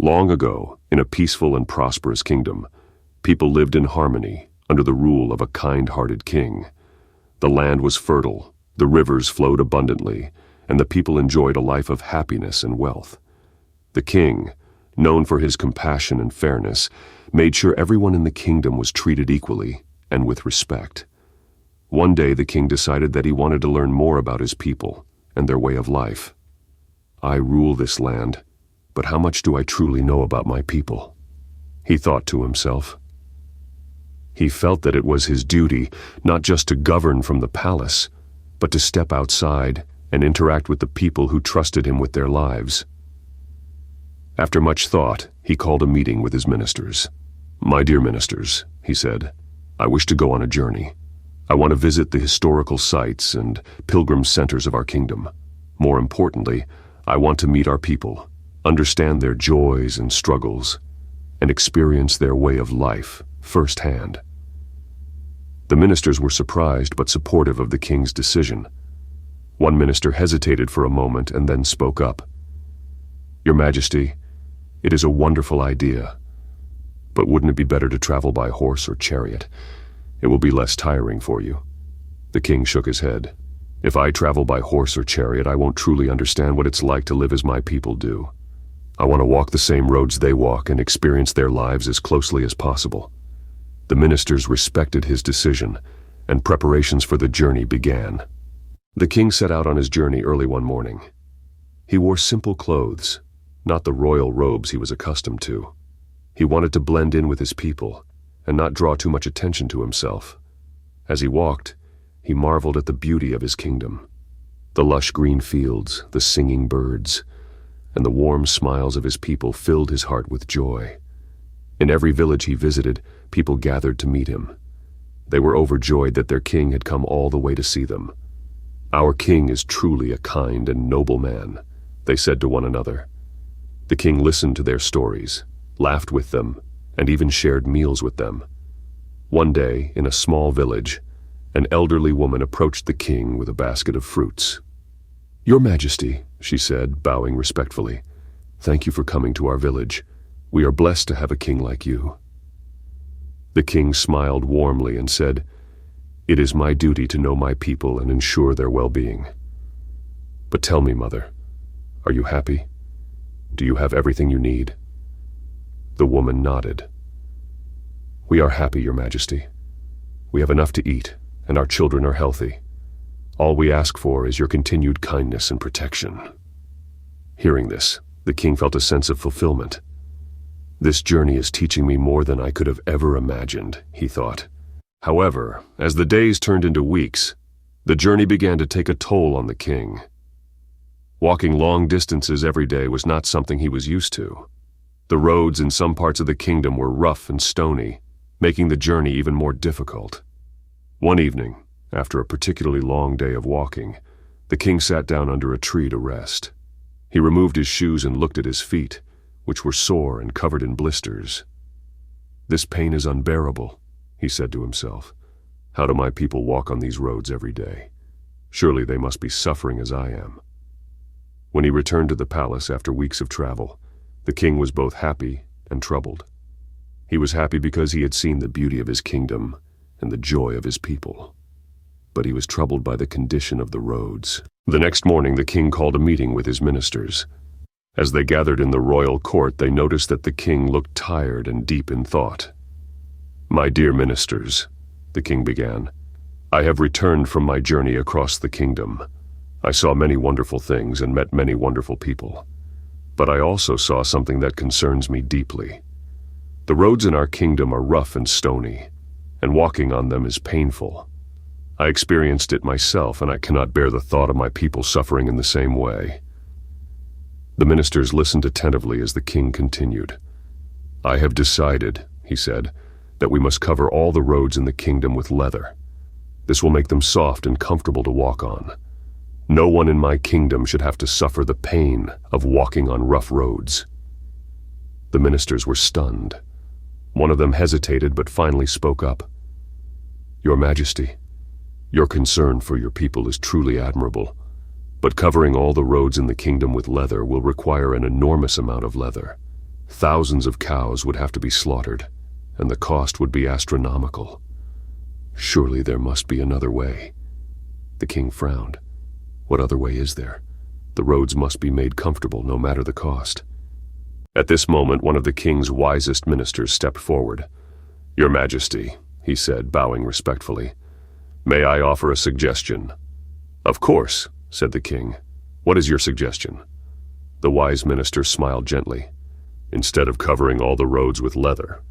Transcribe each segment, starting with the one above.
Long ago, in a peaceful and prosperous kingdom, people lived in harmony under the rule of a kind-hearted king. The land was fertile, the rivers flowed abundantly, and the people enjoyed a life of happiness and wealth. The king, known for his compassion and fairness, made sure everyone in the kingdom was treated equally and with respect. One day the king decided that he wanted to learn more about his people and their way of life. "I rule this land, but how much do I truly know about my people?" he thought to himself. He felt that it was his duty not just to govern from the palace, but to step outside and interact with the people who trusted him with their lives. After much thought, he called a meeting with his ministers. "My dear ministers," he said, "I wish to go on a journey. I want to visit the historical sites and pilgrim centers of our kingdom. More importantly, I want to meet our people, understand their joys and struggles, and experience their way of life firsthand." The ministers were surprised but supportive of the king's decision. One minister hesitated for a moment and then spoke up. "Your Majesty, it is a wonderful idea, but wouldn't it be better to travel by horse or chariot? It will be less tiring for you." The king shook his head. "If I travel by horse or chariot, I won't truly understand what it's like to live as my people do. I want to walk the same roads they walk and experience their lives as closely as possible." The ministers respected his decision, and preparations for the journey began. The king set out on his journey early one morning. He wore simple clothes, not the royal robes he was accustomed to. He wanted to blend in with his people and not draw too much attention to himself. As he walked, he marveled at the beauty of his kingdom. The lush green fields, the singing birds, and the warm smiles of his people filled his heart with joy. In every village he visited, people gathered to meet him. They were overjoyed that their king had come all the way to see them. "Our king is truly a kind and noble man," they said to one another. The king listened to their stories, laughed with them, and even shared meals with them. One day, in a small village, an elderly woman approached the king with a basket of fruits. "Your Majesty," she said, bowing respectfully, "thank you for coming to our village. We are blessed to have a king like you." The king smiled warmly and said, "It is my duty to know my people and ensure their well-being. But tell me, mother, are you happy? Do you have everything you need?" The woman nodded. "We are happy, Your Majesty. We have enough to eat, and our children are healthy. All we ask for is your continued kindness and protection." Hearing this, the king felt a sense of fulfillment. "This journey is teaching me more than I could have ever imagined," he thought. However, as the days turned into weeks, the journey began to take a toll on the king. Walking long distances every day was not something he was used to. The roads in some parts of the kingdom were rough and stony, making the journey even more difficult. One evening, after a particularly long day of walking, the king sat down under a tree to rest. He removed his shoes and looked at his feet, which were sore and covered in blisters. "This pain is unbearable," he said to himself. "How do my people walk on these roads every day? Surely they must be suffering as I am." When he returned to the palace after weeks of travel, the king was both happy and troubled. He was happy because he had seen the beauty of his kingdom and the joy of his people. But he was troubled by the condition of the roads. The next morning the king called a meeting with his ministers. As they gathered in the royal court, they noticed that the king looked tired and deep in thought. "My dear ministers," the king began, "I have returned from my journey across the kingdom. I saw many wonderful things and met many wonderful people. But I also saw something that concerns me deeply. The roads in our kingdom are rough and stony, and walking on them is painful. I experienced it myself, and I cannot bear the thought of my people suffering in the same way." The ministers listened attentively as the king continued. "I have decided," he said, "that we must cover all the roads in the kingdom with leather. This will make them soft and comfortable to walk on. No one in my kingdom should have to suffer the pain of walking on rough roads." The ministers were stunned. One of them hesitated but finally spoke up. "Your Majesty, your concern for your people is truly admirable, but covering all the roads in the kingdom with leather will require an enormous amount of leather. Thousands of cows would have to be slaughtered, and the cost would be astronomical. Surely there must be another way. The king frowned. What other way is there? The roads must be made comfortable no matter the cost. At this moment, one of the king's wisest ministers stepped forward. "Your Majesty," he said, bowing respectfully, "may I offer a suggestion?" "Of course," said the king. "What is your suggestion?" The wise minister smiled gently. "Instead of covering all the roads with leather,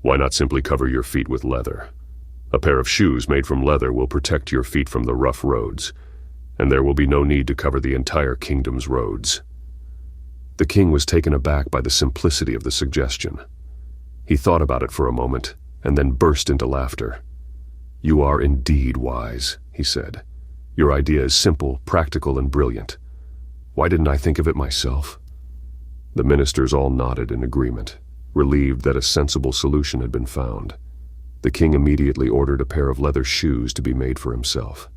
why not simply cover your feet with leather? A pair of shoes made from leather will protect your feet from the rough roads, and there will be no need to cover the entire kingdom's roads." The king was taken aback by the simplicity of the suggestion. He thought about it for a moment, and then burst into laughter. "You are indeed wise," he said. "Your idea is simple, practical, and brilliant. Why didn't I think of it myself?" The ministers all nodded in agreement, relieved that a sensible solution had been found. The king immediately ordered a pair of leather shoes to be made for himself.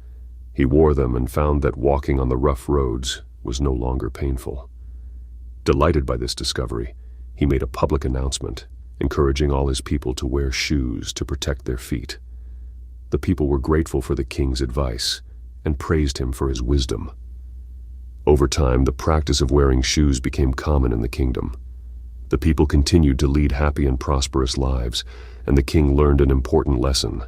He wore them and found that walking on the rough roads was no longer painful. Delighted by this discovery, he made a public announcement, encouraging all his people to wear shoes to protect their feet. The people were grateful for the king's advice and praised him for his wisdom. Over time, the practice of wearing shoes became common in the kingdom. The people continued to lead happy and prosperous lives, and the king learned an important lesson.